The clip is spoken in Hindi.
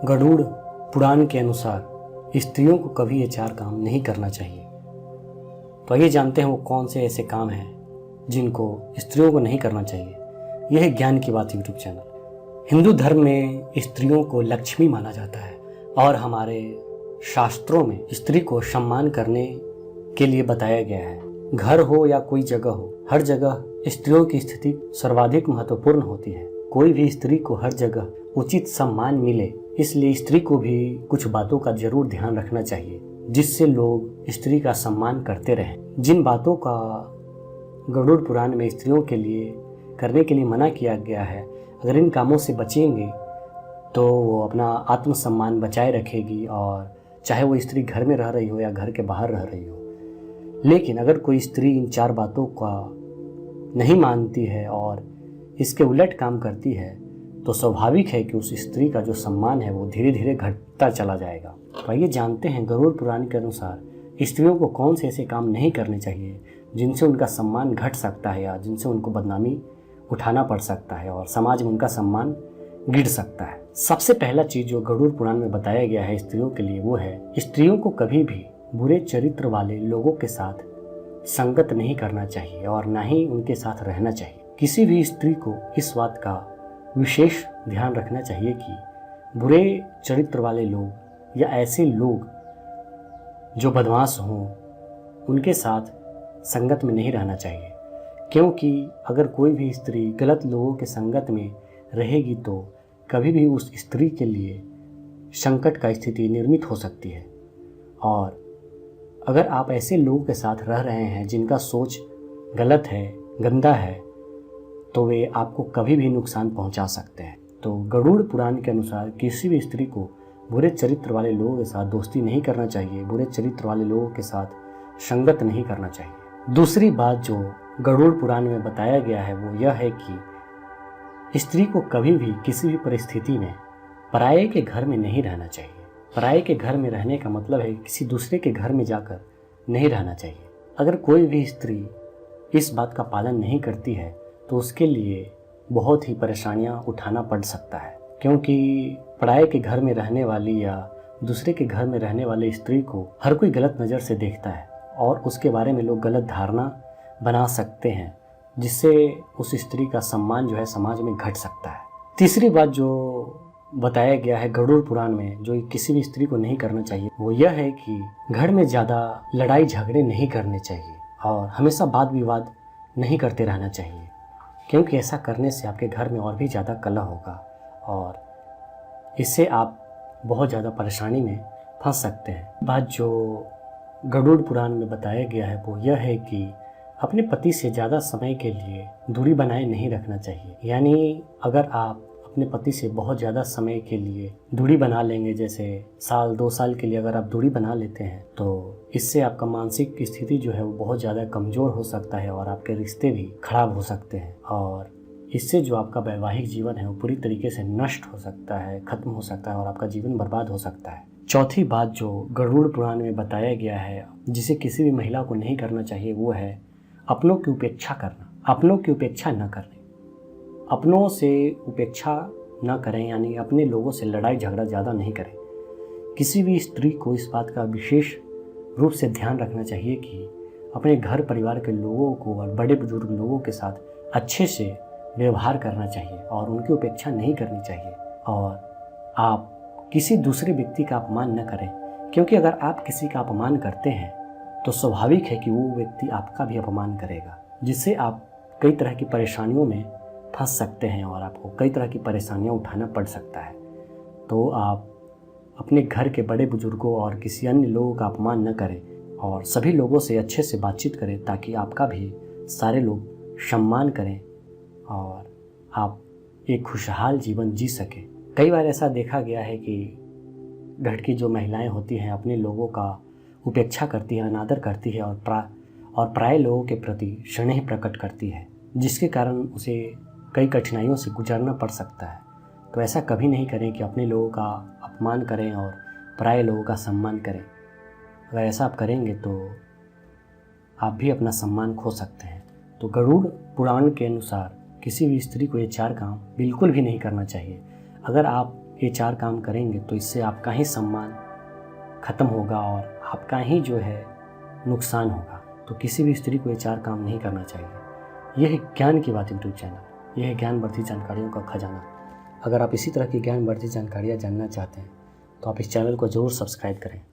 गरुड़ पुराण के अनुसार स्त्रियों को कभी ये 4 काम नहीं करना चाहिए। तो आइए जानते हैं वो कौन से ऐसे काम हैं जिनको स्त्रियों को नहीं करना चाहिए। यह है ज्ञान की बात यूट्यूब चैनल। हिंदू धर्म में स्त्रियों को लक्ष्मी माना जाता है और हमारे शास्त्रों में स्त्री को सम्मान करने के लिए बताया गया है। घर हो या कोई जगह हो, हर जगह स्त्रियों की स्थिति सर्वाधिक महत्वपूर्ण होती है। कोई भी स्त्री को हर जगह उचित सम्मान मिले, इसलिए स्त्री को भी कुछ बातों का जरूर ध्यान रखना चाहिए जिससे लोग स्त्री का सम्मान करते रहें। जिन बातों का गरुड़ पुराण में स्त्रियों के लिए करने के लिए मना किया गया है, अगर इन कामों से बचेंगे तो वो अपना आत्मसम्मान बचाए रखेगी, और चाहे वो स्त्री घर में रह रही हो या घर के बाहर रह रही हो। लेकिन अगर कोई स्त्री इन 4 बातों का नहीं मानती है और इसके उलट काम करती है तो स्वाभाविक है कि उस स्त्री का जो सम्मान है वो धीरे धीरे घटता चला जाएगा। तो आइए जानते हैं गरुड़ पुराण के अनुसार स्त्रियों को कौन से ऐसे काम नहीं करने चाहिए जिनसे उनका सम्मान घट सकता है या जिनसे उनको बदनामी उठाना पड़ सकता है और समाज में उनका सम्मान गिर सकता है। सबसे पहला चीज जो गरुड़ पुराण में बताया गया है स्त्रियों के लिए, वो है स्त्रियों को कभी भी बुरे चरित्र वाले लोगों के साथ संगत नहीं करना चाहिए और ना ही उनके साथ रहना चाहिए। किसी भी स्त्री को इस बात का विशेष ध्यान रखना चाहिए कि बुरे चरित्र वाले लोग या ऐसे लोग जो बदमाश हों उनके साथ संगत में नहीं रहना चाहिए, क्योंकि अगर कोई भी स्त्री गलत लोगों के संगत में रहेगी तो कभी भी उस स्त्री के लिए संकट का स्थिति निर्मित हो सकती है। और अगर आप ऐसे लोगों के साथ रह रहे हैं जिनका सोच गलत है, गंदा है, तो वे आपको कभी भी नुकसान पहुंचा सकते हैं। तो गरुड़ पुराण के अनुसार किसी भी स्त्री को बुरे चरित्र वाले लोगों के साथ दोस्ती नहीं करना चाहिए, बुरे चरित्र वाले लोगों के साथ संगत नहीं करना चाहिए। दूसरी बात जो गरुड़ पुराण में बताया गया है वो यह है कि स्त्री को कभी भी किसी भी परिस्थिति में पराये के घर में नहीं रहना चाहिए। पराये के घर में रहने का मतलब है किसी दूसरे के घर में जाकर नहीं रहना चाहिए। अगर कोई भी स्त्री इस बात का पालन नहीं करती है तो उसके लिए बहुत ही परेशानियां उठाना पड़ सकता है, क्योंकि पराये के घर में रहने वाली या दूसरे के घर में रहने वाली स्त्री को हर कोई गलत नज़र से देखता है और उसके बारे में लोग गलत धारणा बना सकते हैं, जिससे उस स्त्री का सम्मान जो है समाज में घट सकता है। तीसरी बात जो बताया गया है गरुड़ पुराण में जो किसी भी स्त्री को नहीं करना चाहिए वो यह है कि घर में ज़्यादा लड़ाई झगड़े नहीं करने चाहिए और हमेशा वाद विवाद नहीं करते रहना चाहिए, क्योंकि ऐसा करने से आपके घर में और भी ज़्यादा कलह होगा और इससे आप बहुत ज़्यादा परेशानी में फंस सकते हैं। बात जो गरुड़ पुराण में बताया गया है वो यह है कि अपने पति से ज़्यादा समय के लिए दूरी बनाए नहीं रखना चाहिए। यानी अगर आप अपने पति से बहुत ज़्यादा समय के लिए दूरी बना लेंगे, जैसे साल 2 साल के लिए अगर आप दूरी बना लेते हैं, तो इससे आपका मानसिक स्थिति जो है वो बहुत ज़्यादा कमज़ोर हो सकता है और आपके रिश्ते भी खराब हो सकते हैं और इससे जो आपका वैवाहिक जीवन है वो पूरी तरीके से नष्ट हो सकता है, ख़त्म हो सकता है और आपका जीवन बर्बाद हो सकता है। चौथी बात जो गरुड़ पुराण में बताया गया है जिसे किसी भी महिला को नहीं करना चाहिए वो है अपनों की उपेक्षा करना। अपनों की उपेक्षा न करें, अपनों से उपेक्षा न करें, यानी अपने लोगों से लड़ाई झगड़ा ज़्यादा नहीं करें। किसी भी स्त्री को इस बात का विशेष रूप से ध्यान रखना चाहिए कि अपने घर परिवार के लोगों को और बड़े बुजुर्ग लोगों के साथ अच्छे से व्यवहार करना चाहिए और उनकी उपेक्षा नहीं करनी चाहिए। और आप किसी दूसरे व्यक्ति का अपमान न करें, क्योंकि अगर आप किसी का अपमान करते हैं तो स्वाभाविक है कि वो व्यक्ति आपका भी अपमान करेगा, जिससे आप कई तरह की परेशानियों में फंस सकते हैं और आपको कई तरह की परेशानियां उठाना पड़ सकता है। तो आप अपने घर के बड़े बुजुर्गों और किसी अन्य लोगों का अपमान न करें और सभी लोगों से अच्छे से बातचीत करें ताकि आपका भी सारे लोग सम्मान करें और आप एक खुशहाल जीवन जी सकें। कई बार ऐसा देखा गया है कि घर की जो महिलाएं होती हैं अपने लोगों का उपेक्षा करती है, अनादर करती है और पराये लोगों के प्रति स्नेह प्रकट करती है, जिसके कारण उसे कई कठिनाइयों से गुजरना पड़ सकता है। तो ऐसा कभी नहीं करें कि अपने लोगों का अपमान करें और पराये लोगों का सम्मान करें। अगर ऐसा आप करेंगे तो आप भी अपना सम्मान खो सकते हैं। तो गरुड़ पुराण के अनुसार किसी भी स्त्री को ये 4 काम बिल्कुल भी नहीं करना चाहिए। अगर आप ये 4 काम करेंगे तो इससे आपका ही सम्मान खत्म होगा और आपका ही जो है नुकसान होगा। तो किसी भी स्त्री को ये 4 काम नहीं करना चाहिए। यह है ज्ञान की बात यूट्यूब चैनल, यह है ज्ञानवर्धी जानकारियों का खजाना। अगर आप इसी तरह की ज्ञानवर्धी जानकारियाँ जानना चाहते हैं तो आप इस चैनल को ज़रूर सब्सक्राइब करें।